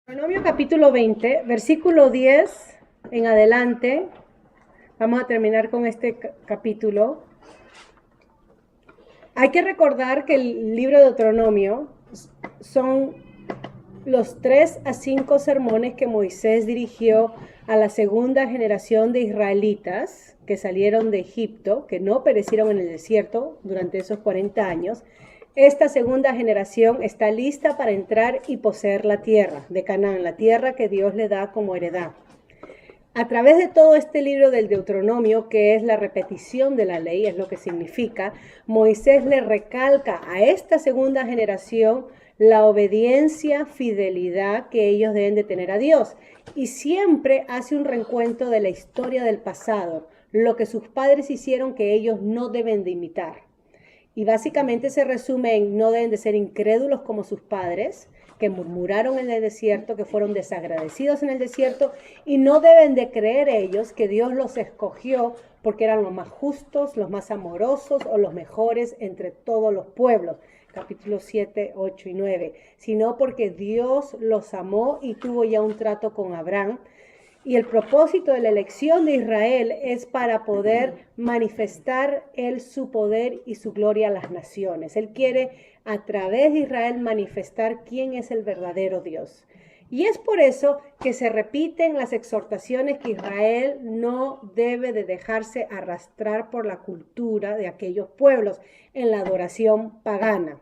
Deuteronomio capítulo 20, versículo 10 en adelante. Vamos a terminar con este capítulo. Hay que recordar que el libro de Deuteronomio son los 3 a 5 sermones que Moisés dirigió a la segunda generación de israelitas que salieron de Egipto, que no perecieron en el desierto durante esos 40 años. Esta segunda generación está lista para entrar y poseer la tierra de Canaán, la tierra que Dios le da como heredad. A través de todo este libro del Deuteronomio, que es la repetición de la ley, es lo que significa, Moisés le recalca a esta segunda generación la obediencia, fidelidad que ellos deben de tener a Dios. Y siempre hace un reencuentro de la historia del pasado, lo que sus padres hicieron que ellos no deben de imitar. Y básicamente se resume en no deben de ser incrédulos como sus padres, que murmuraron en el desierto, que fueron desagradecidos en el desierto, y no deben de creer ellos que Dios los escogió porque eran los más justos, los más amorosos o los mejores entre todos los pueblos. Capítulos 7, 8 y 9. Sino porque Dios los amó y tuvo ya un trato con Abraham. Y el propósito de la elección de Israel es para poder manifestar él su poder y su gloria a las naciones. Él quiere a través de Israel manifestar quién es el verdadero Dios. Y es por eso que se repiten las exhortaciones que Israel no debe de dejarse arrastrar por la cultura de aquellos pueblos en la adoración pagana.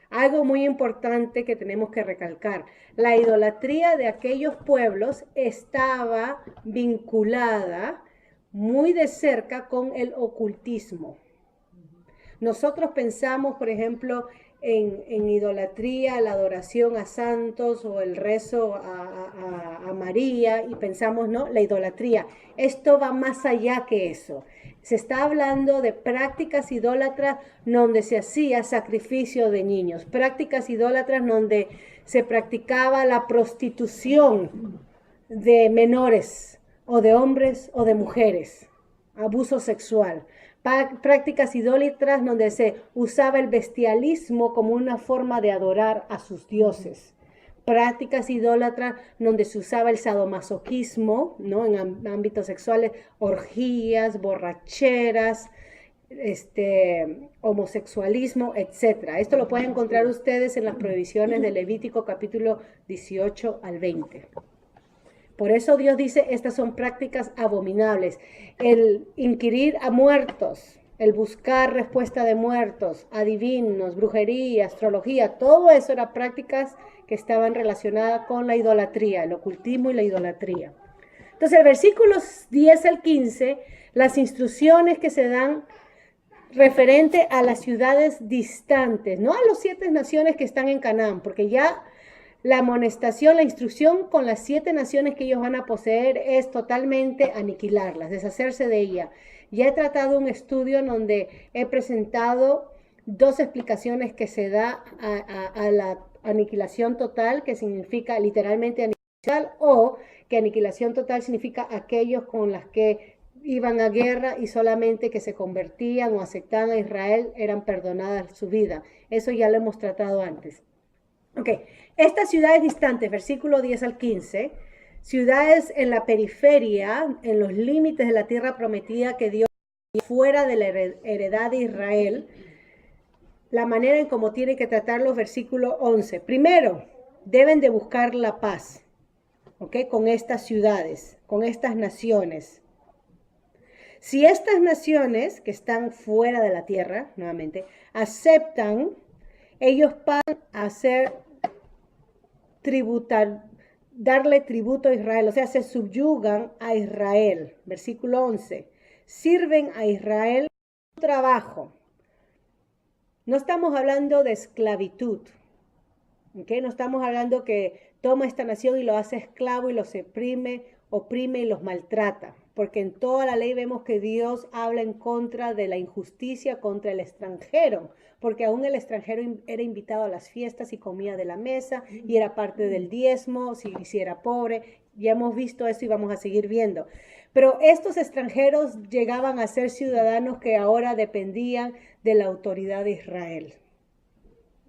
Algo muy importante que tenemos que recalcar, la idolatría de aquellos pueblos estaba vinculada muy de cerca con el ocultismo. Nosotros pensamos, por ejemplo, en idolatría, la adoración a santos o el rezo a María y pensamos, no, la idolatría. Esto va más allá que eso. Se está hablando de prácticas idólatras donde se hacía sacrificio de niños, prácticas idólatras donde se practicaba la prostitución de menores o de hombres o de mujeres, abuso sexual. Prácticas idólatras donde se usaba el bestialismo como una forma de adorar a sus dioses. Prácticas idólatras donde se usaba el sadomasoquismo, ¿no? En ámbitos sexuales, orgías, borracheras, homosexualismo, etc. Esto lo pueden encontrar ustedes en las prohibiciones de Levítico capítulo 18 al 20. Por eso Dios dice, estas son prácticas abominables. El inquirir a muertos, el buscar respuesta de muertos, adivinos, brujería, astrología, todo eso eran prácticas que estaban relacionadas con la idolatría, el ocultismo y la idolatría. Entonces, el versículo 10 al 15, las instrucciones que se dan referente a las ciudades distantes, no a los 7 naciones que están en Canaán, porque ya la amonestación, la instrucción con las 7 naciones que ellos van a poseer es totalmente aniquilarlas, deshacerse de ellas. Ya he tratado un estudio en donde he presentado 2 explicaciones que se da a la aniquilación total, que significa literalmente aniquilación, o que aniquilación total significa aquellos con las que iban a guerra y solamente que se convertían o aceptaban a Israel eran perdonadas su vida. Eso ya lo hemos tratado antes. Ok, estas ciudades distantes, versículo 10 al 15, ciudades en la periferia, en los límites de la tierra prometida que Dios fuera de la heredad de Israel, la manera en cómo tiene que tratarlos, versículo 11. Primero, deben de buscar la paz, ¿ok? Con estas ciudades, con estas naciones. Si estas naciones que están fuera de la tierra, nuevamente, aceptan, ellos van a hacer darle tributo a Israel, o sea, se subyugan a Israel. Versículo 11. Sirven a Israel su trabajo. No estamos hablando de esclavitud, ¿okay? No estamos hablando que toma esta nación y lo hace esclavo y los oprime y los maltrata, porque en toda la ley vemos que Dios habla en contra de la injusticia contra el extranjero, porque aún el extranjero era invitado a las fiestas y comía de la mesa y era parte del diezmo, si era pobre. Ya hemos visto eso y vamos a seguir viendo. Pero estos extranjeros llegaban a ser ciudadanos que ahora dependían de la autoridad de Israel.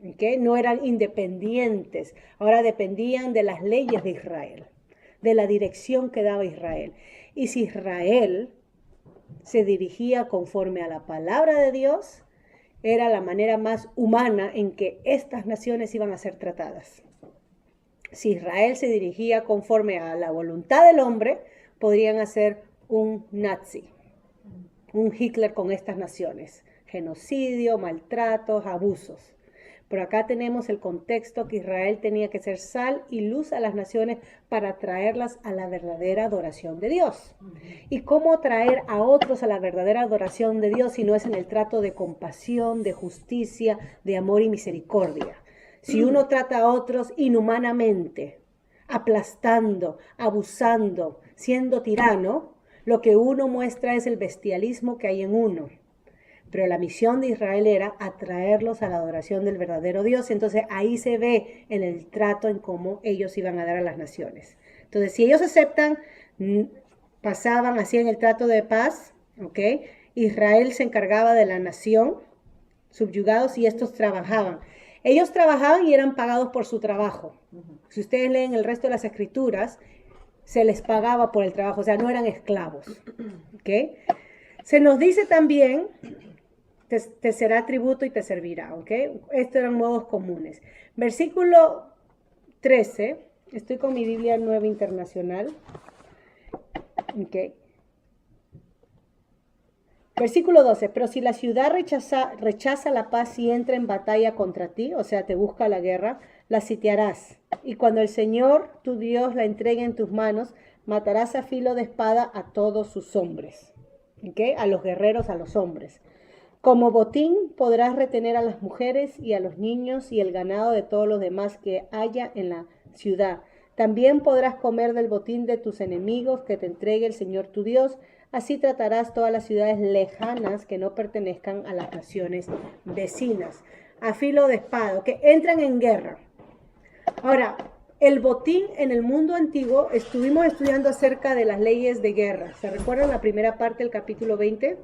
¿ok? No eran independientes, ahora dependían de las leyes de Israel, de la dirección que daba Israel. Y si Israel se dirigía conforme a la palabra de Dios, era la manera más humana en que estas naciones iban a ser tratadas. Si Israel se dirigía conforme a la voluntad del hombre, podrían hacer un nazi, un Hitler con estas naciones. Genocidio, maltratos, abusos. Pero acá tenemos el contexto que Israel tenía que ser sal y luz a las naciones para traerlas a la verdadera adoración de Dios. ¿Y cómo traer a otros a la verdadera adoración de Dios si no es en el trato de compasión, de justicia, de amor y misericordia? Si uno trata a otros inhumanamente, aplastando, abusando, siendo tirano, lo que uno muestra es el bestialismo que hay en uno. Pero la misión de Israel era atraerlos a la adoración del verdadero Dios. Entonces ahí se ve en el trato en cómo ellos iban a dar a las naciones. Entonces si ellos aceptan, pasaban, hacían el trato de paz, ¿ok? Israel se encargaba de la nación, subyugados, y estos trabajaban. Ellos trabajaban y eran pagados por su trabajo. Si ustedes leen el resto de las escrituras, se les pagaba por el trabajo, o sea, no eran esclavos, ¿ok? Se nos dice también, te será tributo y te servirá, ¿ok? Estos eran modos comunes. Versículo 13, estoy con mi Biblia Nueva Internacional, ¿ok? Versículo 12, pero si la ciudad rechaza la paz y entra en batalla contra ti, o sea, te busca la guerra, la sitiarás. Y cuando el Señor, tu Dios, la entregue en tus manos, matarás a filo de espada a todos sus hombres. ¿Okay? A los guerreros, a los hombres. Como botín podrás retener a las mujeres y a los niños y el ganado de todos los demás que haya en la ciudad. También podrás comer del botín de tus enemigos que te entregue el Señor tu Dios. Así tratarás todas las ciudades lejanas que no pertenezcan a las naciones vecinas. A filo de espada, que entran en guerra. Ahora, el botín en el mundo antiguo, estuvimos estudiando acerca de las leyes de guerra. ¿Se recuerdan la primera parte del capítulo 20?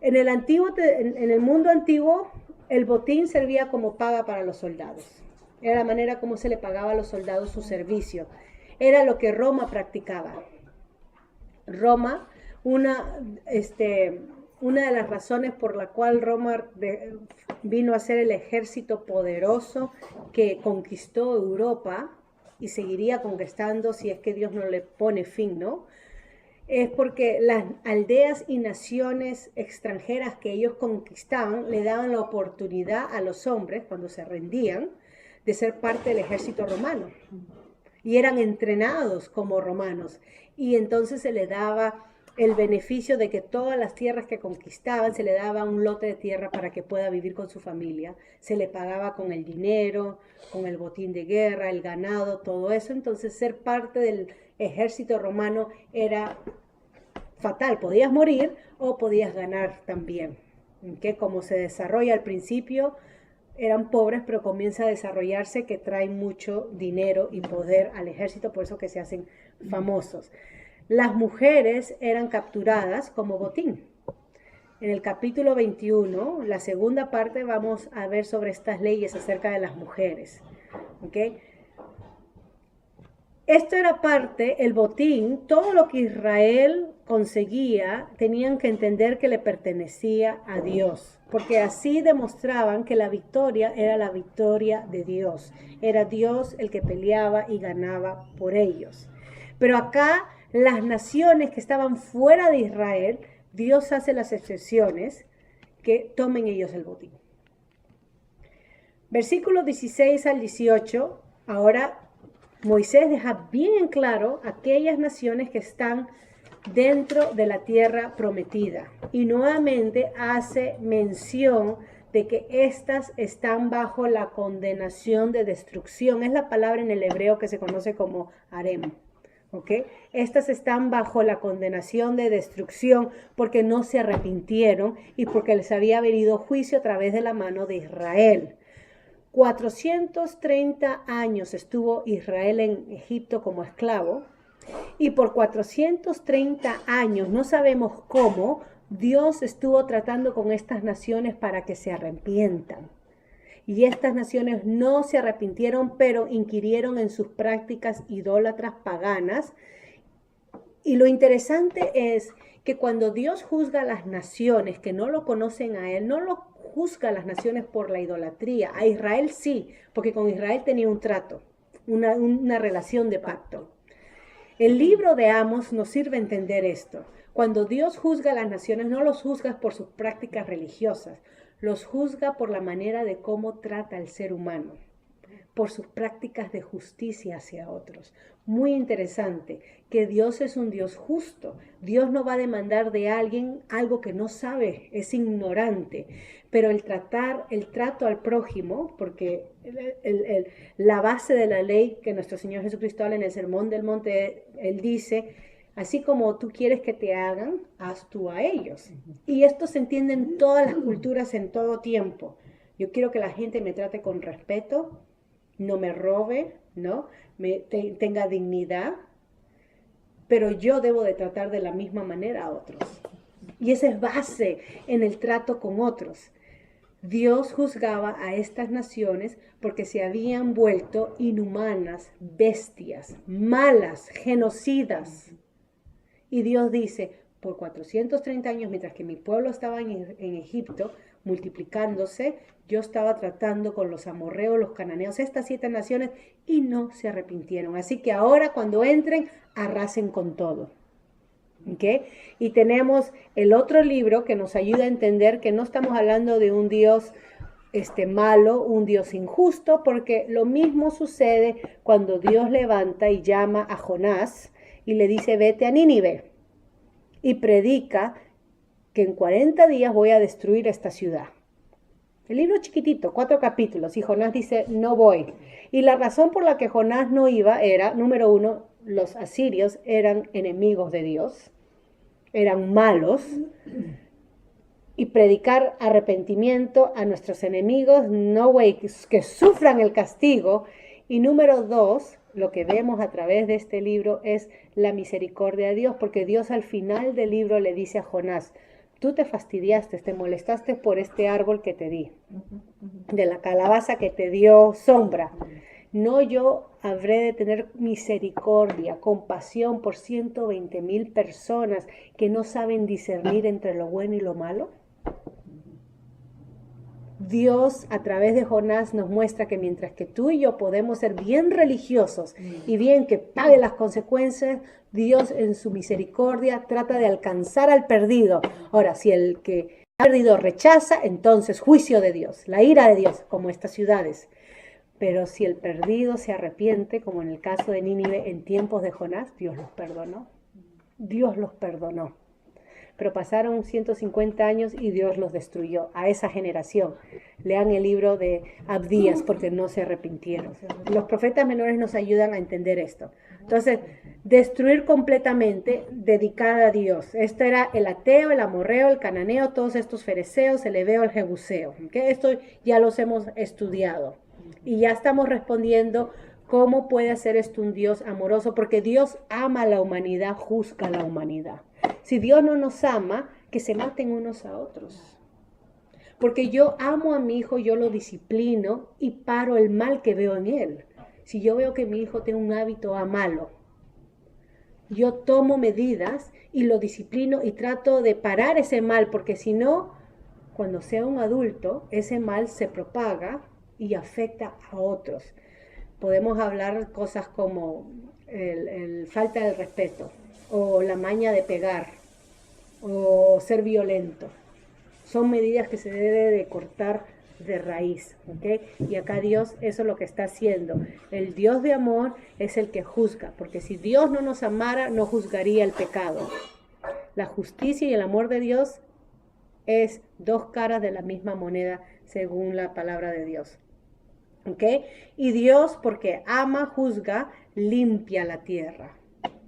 En el mundo antiguo, el botín servía como paga para los soldados. Era la manera como se le pagaba a los soldados su servicio. Era lo que Roma practicaba. Roma, una de las razones por la cual Roma vino a ser el ejército poderoso que conquistó Europa y seguiría conquistando si es que Dios no le pone fin, ¿no? Es porque las aldeas y naciones extranjeras que ellos conquistaban le daban la oportunidad a los hombres, cuando se rendían, de ser parte del ejército romano. Y eran entrenados como romanos. Y entonces se les daba el beneficio de que todas las tierras que conquistaban, se le daba un lote de tierra para que pueda vivir con su familia. Se le pagaba con el dinero, con el botín de guerra, el ganado, todo eso. Entonces ser parte del ejército romano era fatal. Podías morir o podías ganar también. ¿Okay? Como se desarrolla al principio, eran pobres, pero comienza a desarrollarse que trae mucho dinero y poder al ejército, por eso que se hacen famosos. Las mujeres eran capturadas como botín. En el capítulo 21, la segunda parte, vamos a ver sobre estas leyes acerca de las mujeres. ¿Okay? Esto era parte, el botín, todo lo que Israel conseguía, tenían que entender que le pertenecía a Dios, porque así demostraban que la victoria era la victoria de Dios. Era Dios el que peleaba y ganaba por ellos. Pero acá, las naciones que estaban fuera de Israel, Dios hace las excepciones que tomen ellos el botín. Versículos 16 al 18, ahora Moisés deja bien en claro aquellas naciones que están dentro de la tierra prometida. Y nuevamente hace mención de que éstas están bajo la condenación de destrucción. Es la palabra en el hebreo que se conoce como harem. ¿Okay? Estas están bajo la condenación de destrucción porque no se arrepintieron y porque les había venido juicio a través de la mano de Israel. 430 años estuvo Israel en Egipto como esclavo y por 430 años, no sabemos cómo, Dios estuvo tratando con estas naciones para que se arrepientan. Y estas naciones no se arrepintieron, pero inquirieron en sus prácticas idólatras paganas. Y lo interesante es que cuando Dios juzga a las naciones que no lo conocen a Él, no lo juzga a las naciones por la idolatría. A Israel sí, porque con Israel tenía un trato, una relación de pacto. El libro de Amos nos sirve a entender esto. Cuando Dios juzga a las naciones, no los juzga por sus prácticas religiosas, los juzga por la manera de cómo trata al ser humano, por sus prácticas de justicia hacia otros. Muy interesante, que Dios es un Dios justo. Dios no va a demandar de alguien algo que no sabe, es ignorante. Pero el trato al prójimo, porque la base de la ley que nuestro Señor Jesucristo habla en el Sermón del Monte, Él dice, así como tú quieres que te hagan, haz tú a ellos. Y esto se entiende en todas las culturas, en todo tiempo. Yo quiero que la gente me trate con respeto, no me robe, ¿no? Tenga dignidad, pero yo debo de tratar de la misma manera a otros. Y esa es base en el trato con otros. Dios juzgaba a estas naciones porque se habían vuelto inhumanas, bestias, malas, genocidas. Y Dios dice, por 430 años, mientras que mi pueblo estaba en Egipto, multiplicándose, yo estaba tratando con los amorreos, los cananeos, estas 7 naciones, y no se arrepintieron. Así que ahora cuando entren, arrasen con todo. ¿Okay? Y tenemos el otro libro que nos ayuda a entender que no estamos hablando de un Dios malo, un Dios injusto, porque lo mismo sucede cuando Dios levanta y llama a Jonás y le dice, vete a Nínive y predica que en 40 días voy a destruir esta ciudad. El libro chiquitito, 4 capítulos, y Jonás dice, no voy. Y la razón por la que Jonás no iba era, número 1, los asirios eran enemigos de Dios, eran malos, y predicar arrepentimiento a nuestros enemigos, no way, que sufran el castigo. Y número 2, lo que vemos a través de este libro es la misericordia de Dios, porque Dios al final del libro le dice a Jonás, tú te fastidiaste, te molestaste por este árbol que te di, de la calabaza que te dio sombra. No, yo habré de tener misericordia, compasión por 120,000 personas que no saben discernir entre lo bueno y lo malo. Dios a través de Jonás nos muestra que mientras que tú y yo podemos ser bien religiosos y bien que pague las consecuencias, Dios en su misericordia trata de alcanzar al perdido. Ahora, si el que ha perdido rechaza, entonces juicio de Dios, la ira de Dios, como estas ciudades. Pero si el perdido se arrepiente, como en el caso de Nínive en tiempos de Jonás, Dios los perdonó. Dios los perdonó. Pero pasaron 150 años y Dios los destruyó a esa generación. Lean el libro de Abdías porque no se arrepintieron. Los profetas menores nos ayudan a entender esto. Entonces, destruir completamente, dedicada a Dios. Esto era el ateo, el amorreo, el cananeo, todos estos fereceos, el heveo, el jebuseo. ¿Okay? Esto ya los hemos estudiado. Y ya estamos respondiendo cómo puede ser esto un Dios amoroso, porque Dios ama a la humanidad, juzga a la humanidad. Si Dios no nos ama, que se maten unos a otros. Porque yo amo a mi hijo, yo lo disciplino y paro el mal que veo en él. Si yo veo que mi hijo tiene un hábito malo, yo tomo medidas y lo disciplino y trato de parar ese mal, porque si no, cuando sea un adulto, ese mal se propaga y afecta a otros. Podemos hablar cosas como el falta de respeto, o la maña de pegar, o ser violento. Son medidas que se debe de cortar de raíz, ¿ok? Y acá Dios eso es lo que está haciendo. El Dios de amor es el que juzga, porque si Dios no nos amara, no juzgaría el pecado. La justicia y el amor de Dios es 2 caras de la misma moneda, según la palabra de Dios. ¿Ok? Y Dios, porque ama, juzga, limpia la tierra.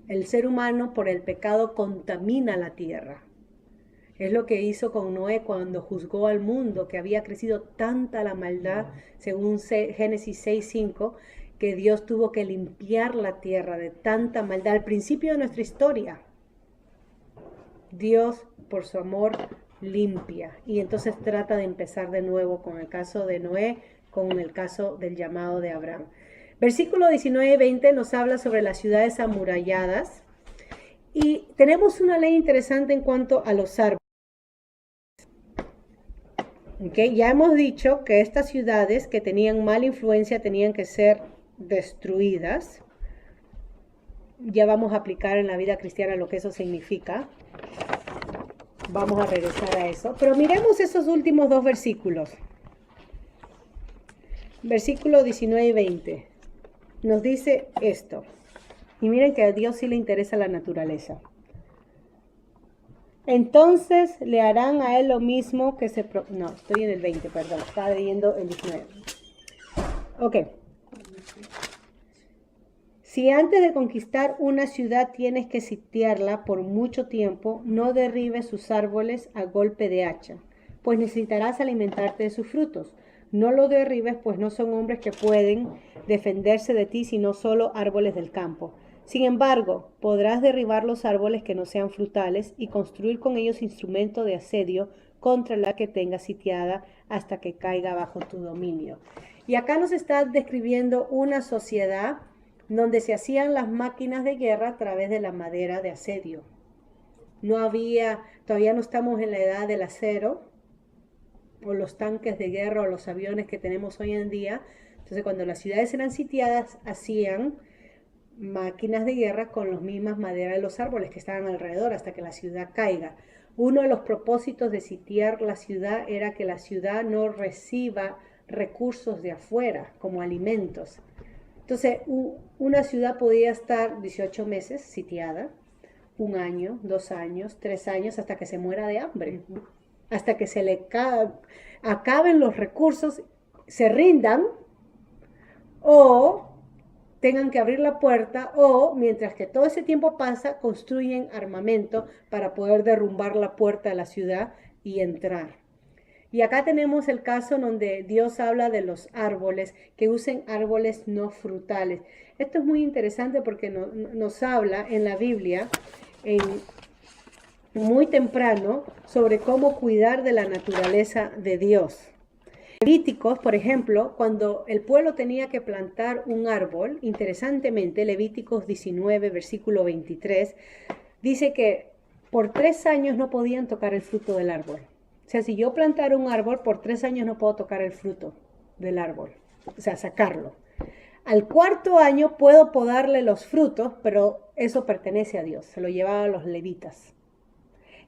El ser humano por el pecado contamina la tierra. Es lo que hizo con Noé cuando juzgó al mundo, que había crecido tanta la maldad, según Génesis 6:5, que Dios tuvo que limpiar la tierra de tanta maldad. Al principio de nuestra historia, Dios, por su amor, limpia. Y entonces trata de empezar de nuevo. Con el caso de Noé, con el caso del llamado de Abraham. Versículo 19 y 20 nos habla sobre las ciudades amuralladas y tenemos una ley interesante en cuanto a los árboles. ¿Okay? Ya hemos dicho que estas ciudades que tenían mala influencia tenían que ser destruidas. Ya vamos a aplicar en la vida cristiana lo que eso significa. Vamos a regresar a eso. Pero miremos esos últimos dos versículos. Versículo 19 y 20. Nos dice esto. Y miren que a Dios sí le interesa la naturaleza. Entonces le harán a él lo mismo que se... No, estoy en el 20, perdón. Estaba leyendo el 19. Ok. Si antes de conquistar una ciudad tienes que sitiarla por mucho tiempo, no derribes sus árboles a golpe de hacha, pues necesitarás alimentarte de sus frutos. No lo derribes, pues no son hombres que pueden defenderse de ti, sino solo árboles del campo. Sin embargo, podrás derribar los árboles que no sean frutales y construir con ellos instrumento de asedio contra la que tengas sitiada hasta que caiga bajo tu dominio. Y acá nos está describiendo una sociedad donde se hacían las máquinas de guerra a través de la madera de asedio. Todavía no estamos en la edad del acero, o los tanques de guerra, o los aviones que tenemos hoy en día. Entonces, cuando las ciudades eran sitiadas, hacían máquinas de guerra con las mismas maderas de los árboles que estaban alrededor hasta que la ciudad caiga. Uno de los propósitos de sitiar la ciudad era que la ciudad no reciba recursos de afuera, como alimentos. Entonces, una ciudad podía estar 18 meses sitiada, 1 año, 2 años, 3 años, hasta que se muera de hambre, hasta que se le acaben los recursos, se rindan o tengan que abrir la puerta, o mientras que todo ese tiempo pasa, construyen armamento para poder derrumbar la puerta de la ciudad y entrar. Y acá tenemos el caso en donde Dios habla de los árboles, que usen árboles no frutales. Esto es muy interesante porque nos habla en la Biblia, muy temprano, sobre cómo cuidar de la naturaleza de Dios. Levíticos, por ejemplo, cuando el pueblo tenía que plantar un árbol, interesantemente, Levíticos 19, versículo 23, dice que por 3 años no podían tocar el fruto del árbol. O sea, si yo plantara un árbol, por 3 años no puedo tocar el fruto del árbol, o sea, sacarlo. Al 4.º año puedo podarle los frutos, pero eso pertenece a Dios, se lo llevaban los levitas.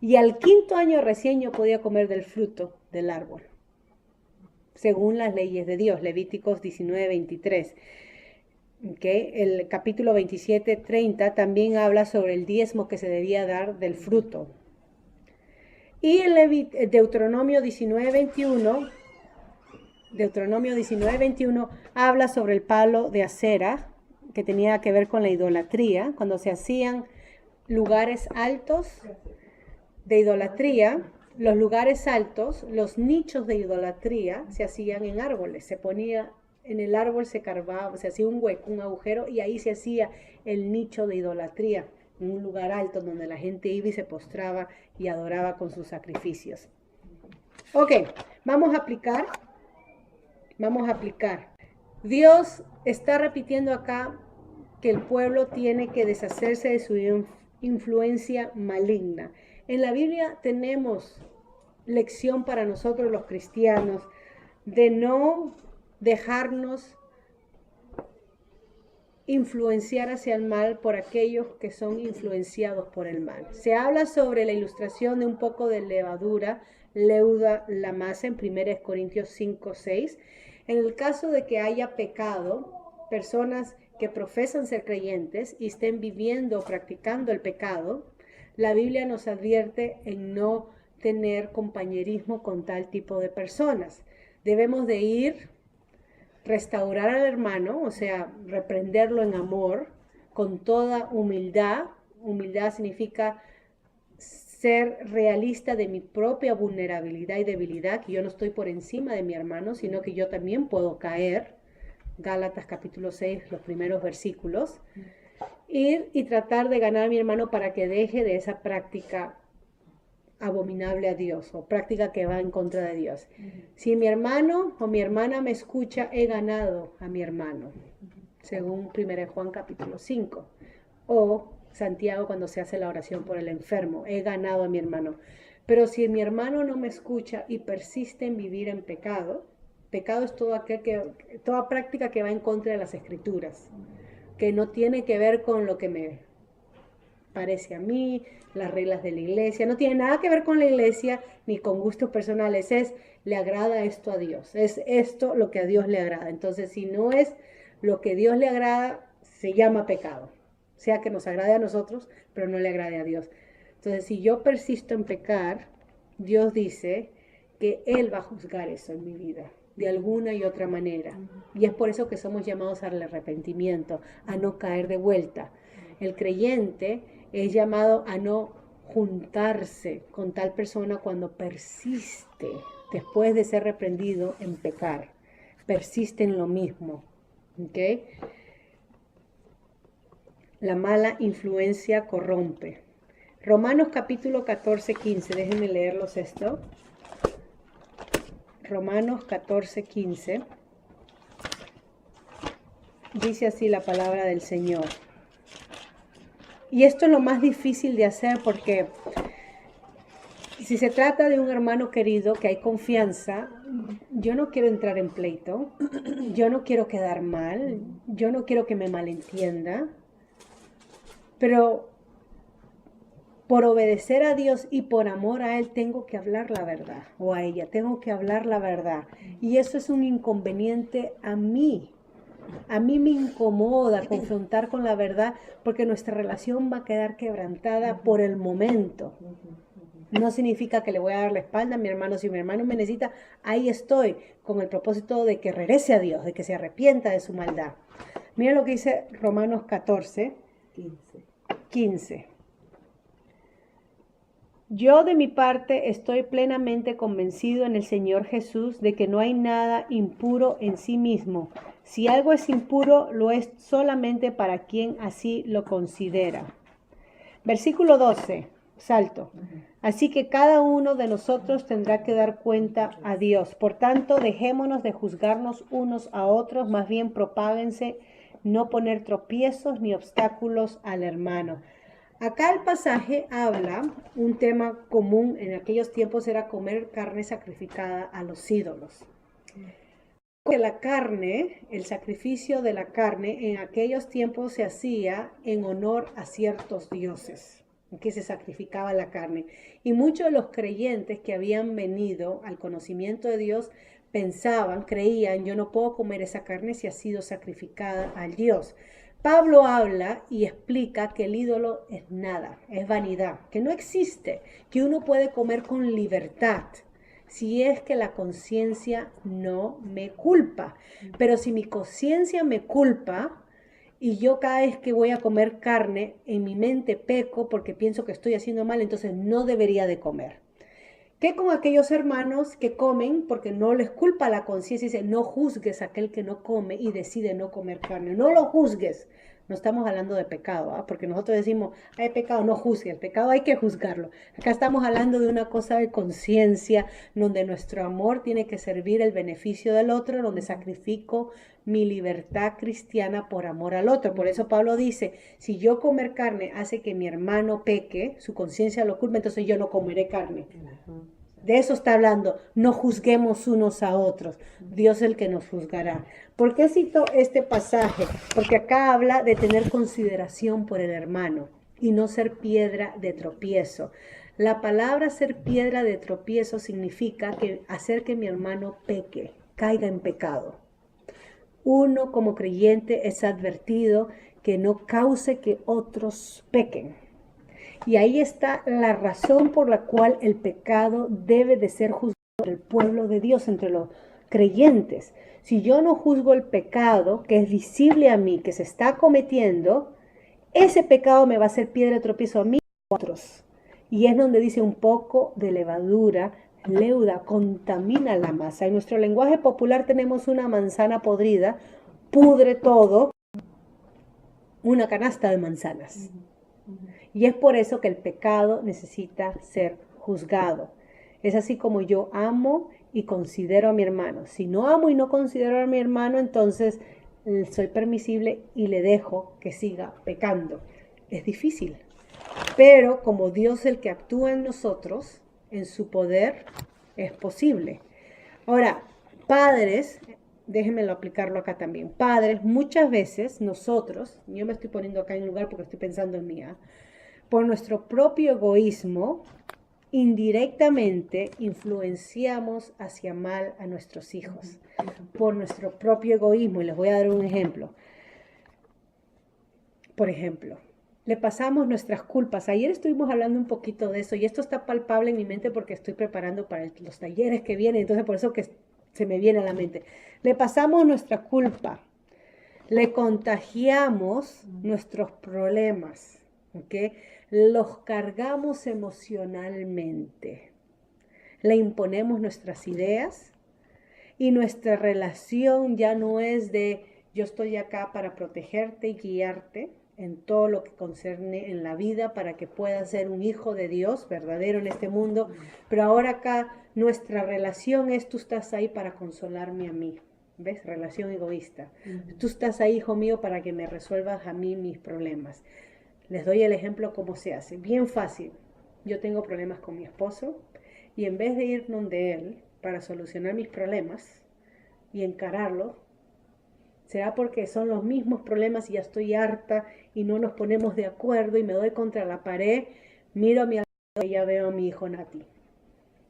Y al 5.º año recién yo podía comer del fruto del árbol, según las leyes de Dios. Levíticos 19, 23. Okay. El capítulo 27, 30 también habla sobre el diezmo que se debía dar del fruto. Y en Deuteronomio 19, 21 habla sobre el palo de acera, que tenía que ver con la idolatría, cuando se hacían lugares altos de idolatría. Los lugares altos, los nichos de idolatría se hacían en árboles, se ponía en el árbol, se cavaba, se hacía un hueco, un agujero, y ahí se hacía el nicho de idolatría, en un lugar alto donde la gente iba y se postraba y adoraba con sus sacrificios. Ok, vamos a aplicar. Dios está repitiendo acá que el pueblo tiene que deshacerse de su influencia maligna. En la Biblia tenemos lección para nosotros los cristianos de no dejarnos influenciar hacia el mal por aquellos que son influenciados por el mal. Se habla sobre la ilustración de un poco de levadura, leuda la masa, en 1 Corintios 5, 6. En el caso de que haya pecado, personas que profesan ser creyentes y estén viviendo o practicando el pecado, la Biblia nos advierte en no tener compañerismo con tal tipo de personas. Debemos de ir, restaurar al hermano, o sea, reprenderlo en amor, con toda humildad. Humildad significa ser realista de mi propia vulnerabilidad y debilidad, que yo no estoy por encima de mi hermano, sino que yo también puedo caer. Gálatas capítulo 6, los primeros versículos. Ir y tratar de ganar a mi hermano para que deje de esa práctica abominable a Dios o práctica que va en contra de Dios. Si mi hermano o mi hermana me escucha, he ganado a mi hermano, según 1 Juan capítulo 5. O Santiago cuando se hace la oración por el enfermo, he ganado a mi hermano. Pero si mi hermano no me escucha y persiste en vivir en pecado, pecado es toda práctica que va en contra de las escrituras, que no tiene que ver con lo que me parece a mí, las reglas de la iglesia, no tiene nada que ver con la iglesia ni con gustos personales, le agrada esto a Dios, es esto lo que a Dios le agrada. Entonces, si no es lo que a Dios le agrada, se llama pecado, sea que nos agrade a nosotros, pero no le agrade a Dios. Entonces, si yo persisto en pecar, Dios dice que Él va a juzgar eso en mi vida, de alguna y otra manera. Y es por eso que somos llamados al arrepentimiento, a no caer de vuelta. El creyente es llamado a no juntarse con tal persona cuando persiste, después de ser reprendido, en pecar. Persiste en lo mismo. ¿Okay? La mala influencia corrompe. Romanos capítulo 14, 15. Déjenme leerlos esto. Romanos 14, 15. Dice así la palabra del Señor. Y esto es lo más difícil de hacer porque si se trata de un hermano querido que hay confianza, yo no quiero entrar en pleito, yo no quiero quedar mal, yo no quiero que me malentienda, pero por obedecer a Dios y por amor a Él tengo que hablar la verdad, o a ella, tengo que hablar la verdad. Y eso es un inconveniente a mí. A mí me incomoda confrontar con la verdad porque nuestra relación va a quedar quebrantada por el momento. No significa que le voy a dar la espalda a mi hermano. Si mi hermano me necesita, ahí estoy con el propósito de que regrese a Dios, de que se arrepienta de su maldad. Mira lo que dice Romanos 14, 15. Yo de mi parte estoy plenamente convencido en el Señor Jesús de que no hay nada impuro en sí mismo. Si algo es impuro, lo es solamente para quien así lo considera. Versículo 12, salto. Así que cada uno de nosotros tendrá que dar cuenta a Dios. Por tanto, dejémonos de juzgarnos unos a otros, más bien propáguense, no poner tropiezos ni obstáculos al hermano. Acá el pasaje habla, un tema común en aquellos tiempos era comer carne sacrificada a los ídolos. La carne, el sacrificio de la carne en aquellos tiempos se hacía en honor a ciertos dioses, que se sacrificaba la carne. Y muchos de los creyentes que habían venido al conocimiento de Dios pensaban, creían, yo no puedo comer esa carne si ha sido sacrificada al Dios. Pablo habla y explica que el ídolo es nada, es vanidad, que no existe, que uno puede comer con libertad, si es que la conciencia no me culpa. Pero si mi conciencia me culpa y yo cada vez que voy a comer carne, en mi mente peco porque pienso que estoy haciendo mal, entonces no debería de comer. ¿Qué con aquellos hermanos que comen porque no les culpa la conciencia? Dice, no juzgues a aquel que no come y decide no comer carne. No lo juzgues. No estamos hablando de pecado, ¿eh? Porque nosotros decimos, hay pecado, no juzgue. El pecado hay que juzgarlo. Acá estamos hablando de una cosa de conciencia, donde nuestro amor tiene que servir el beneficio del otro, donde sacrifico mi libertad cristiana por amor al otro. Por eso Pablo dice, si yo comer carne hace que mi hermano peque, su conciencia lo culpa, entonces yo no comeré carne. De eso está hablando, no juzguemos unos a otros, Dios es el que nos juzgará. ¿Por qué cito este pasaje? Porque acá habla de tener consideración por el hermano y no ser piedra de tropiezo. La palabra ser piedra de tropiezo significa que hacer que mi hermano peque, caiga en pecado. Uno como creyente es advertido que no cause que otros pequen. Y ahí está la razón por la cual el pecado debe de ser juzgado entre el pueblo de Dios, entre los creyentes. Si yo no juzgo el pecado que es visible a mí, que se está cometiendo, ese pecado me va a hacer piedra de tropiezo a mí y a otros. Y es donde dice un poco de levadura, leuda, contamina la masa. En nuestro lenguaje popular tenemos una manzana podrida, pudre todo, una canasta de manzanas. Y es por eso que el pecado necesita ser juzgado. Es así como yo amo y considero a mi hermano. Si no amo y no considero a mi hermano, entonces soy permisible y le dejo que siga pecando. Es difícil, pero como Dios es el que actúa en nosotros, en su poder, es posible. Ahora, padres, déjenmelo aplicarlo acá también. Padres, muchas veces nosotros, yo me estoy poniendo acá en lugar porque estoy pensando en mí, por nuestro propio egoísmo, indirectamente influenciamos hacia mal a nuestros hijos. Por nuestro propio egoísmo, y les voy a dar un ejemplo. Por ejemplo, le pasamos nuestras culpas. Ayer estuvimos hablando un poquito de eso y esto está palpable en mi mente porque estoy preparando para los talleres que vienen, entonces por eso que se me viene a la mente. Le pasamos nuestra culpa, le contagiamos nuestros problemas, ¿ok? Los cargamos emocionalmente, le imponemos nuestras ideas y nuestra relación ya no es de yo estoy acá para protegerte y guiarte en todo lo que concerne en la vida para que puedas ser un hijo de Dios verdadero en este mundo, pero ahora acá nuestra relación es tú estás ahí para consolarme a mí, ¿ves? Relación egoísta. Tú estás ahí, hijo mío, para que me resuelvas a mí mis problemas. Les doy el ejemplo cómo se hace, bien fácil. Yo tengo problemas con mi esposo y en vez de ir donde él para solucionar mis problemas y encararlos, será porque son los mismos problemas y ya estoy harta y no nos ponemos de acuerdo y me doy contra la pared, miro a mi alrededor y ya veo a mi hijo Nati.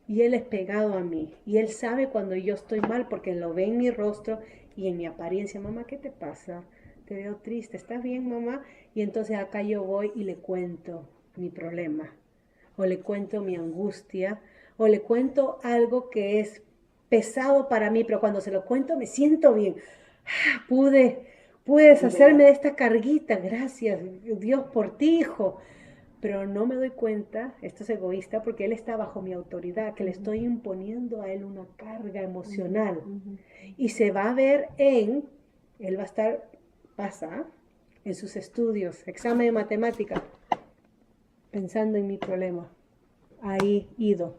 Y él es pegado a mí y él sabe cuando yo estoy mal porque lo ve en mi rostro y en mi apariencia. Mamá, ¿qué te pasa? Te veo triste, ¿estás bien, mamá? Y entonces acá yo voy y le cuento mi problema o le cuento mi angustia o le cuento algo que es pesado para mí, pero cuando se lo cuento me siento bien. Pude deshacerme de esta carguita, gracias Dios por ti, hijo. Pero no me doy cuenta, esto es egoísta, porque él está bajo mi autoridad, que le estoy imponiendo a él una carga emocional. Y se va a ver él va a estar, pasa, en sus estudios, examen de matemática, pensando en mi problema, ahí ido,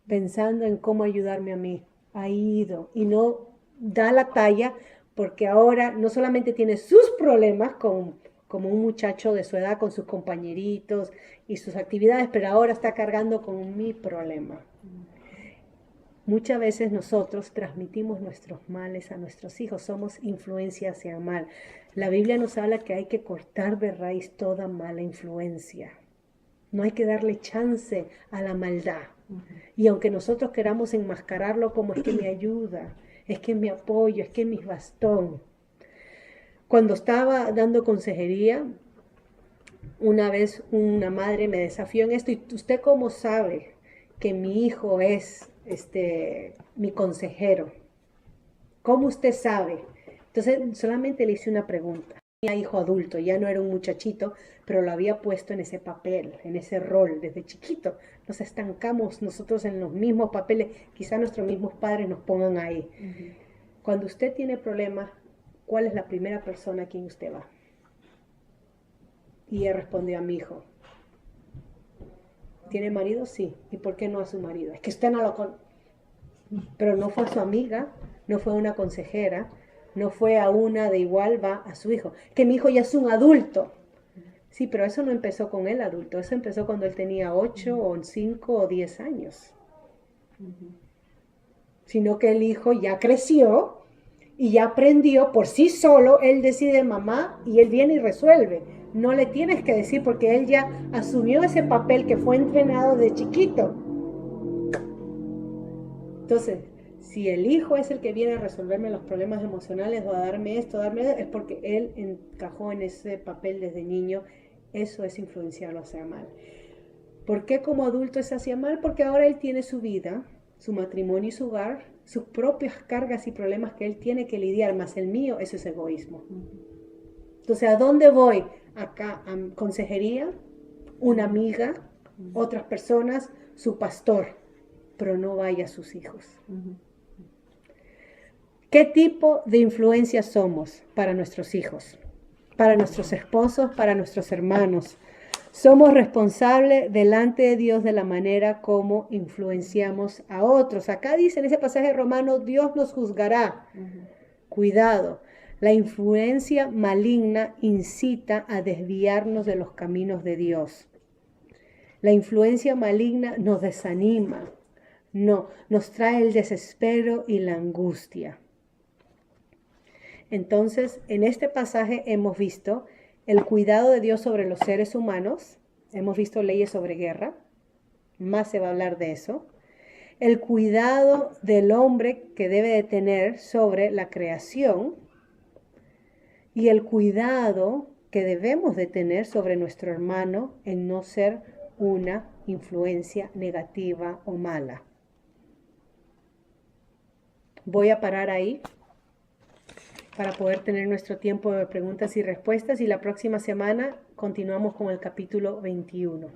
pensando en cómo ayudarme a mí, ahí ido, y no da la talla porque ahora no solamente tiene sus problemas como un muchacho de su edad con sus compañeritos y sus actividades, pero ahora está cargando con mi problema. Muchas veces nosotros transmitimos nuestros males a nuestros hijos, somos influencia hacia mal. La Biblia nos habla que hay que cortar de raíz toda mala influencia. No hay que darle chance a la maldad. Y aunque nosotros queramos enmascararlo como es que me ayuda, es que me apoyo, es que es mi bastón. Cuando estaba dando consejería, una vez una madre me desafió en esto, y usted cómo sabe que mi hijo es mi consejero, ¿cómo usted sabe? Entonces solamente le hice una pregunta. Tenía hijo adulto, ya no era un muchachito, pero lo había puesto en ese papel, en ese rol desde chiquito. Nos estancamos nosotros en los mismos papeles, quizá nuestros mismos padres nos pongan ahí. Cuando usted tiene problemas, ¿cuál es la primera persona a quien usted va? Y él respondió a mi hijo. ¿Tiene marido? Sí. ¿Y por qué no a su marido? Es que usted no lo conoce. Pero no fue a su amiga, no fue a una consejera, no fue a una de igual, va a su hijo. Que mi hijo ya es un adulto. Sí, pero eso no empezó con él adulto, eso empezó cuando él tenía 8 o 5 o 10 años. Sino que el hijo ya creció y ya aprendió por sí solo, él decide mamá y él viene y resuelve. No le tienes que decir porque él ya asumió ese papel que fue entrenado de chiquito. Entonces, si el hijo es el que viene a resolverme los problemas emocionales o a darme esto, es porque él encajó en ese papel desde niño. Eso es influenciarlo hacia mal. ¿Por qué como adulto es hacia mal? Porque ahora él tiene su vida, su matrimonio y su hogar, sus propias cargas y problemas que él tiene que lidiar, más el mío, eso es egoísmo. Entonces, ¿a dónde voy? Acá, a consejería, una amiga, otras personas, su pastor, pero no vaya a sus hijos. ¿Qué tipo de influencia somos para nuestros hijos? Para nuestros esposos, para nuestros hermanos, Somos responsables delante de Dios de la manera como influenciamos a otros. Acá dice en ese pasaje romano, Dios nos juzgará. Cuidado, la influencia maligna incita a desviarnos de los caminos de Dios. La influencia maligna nos desanima, nos trae el desespero y la angustia. Entonces, en este pasaje hemos visto el cuidado de Dios sobre los seres humanos, hemos visto leyes sobre guerra, más se va a hablar de eso, el cuidado del hombre que debe de tener sobre la creación y el cuidado que debemos de tener sobre nuestro hermano en no ser una influencia negativa o mala. Voy a parar ahí para poder tener nuestro tiempo de preguntas y respuestas y la próxima semana continuamos con el capítulo 21.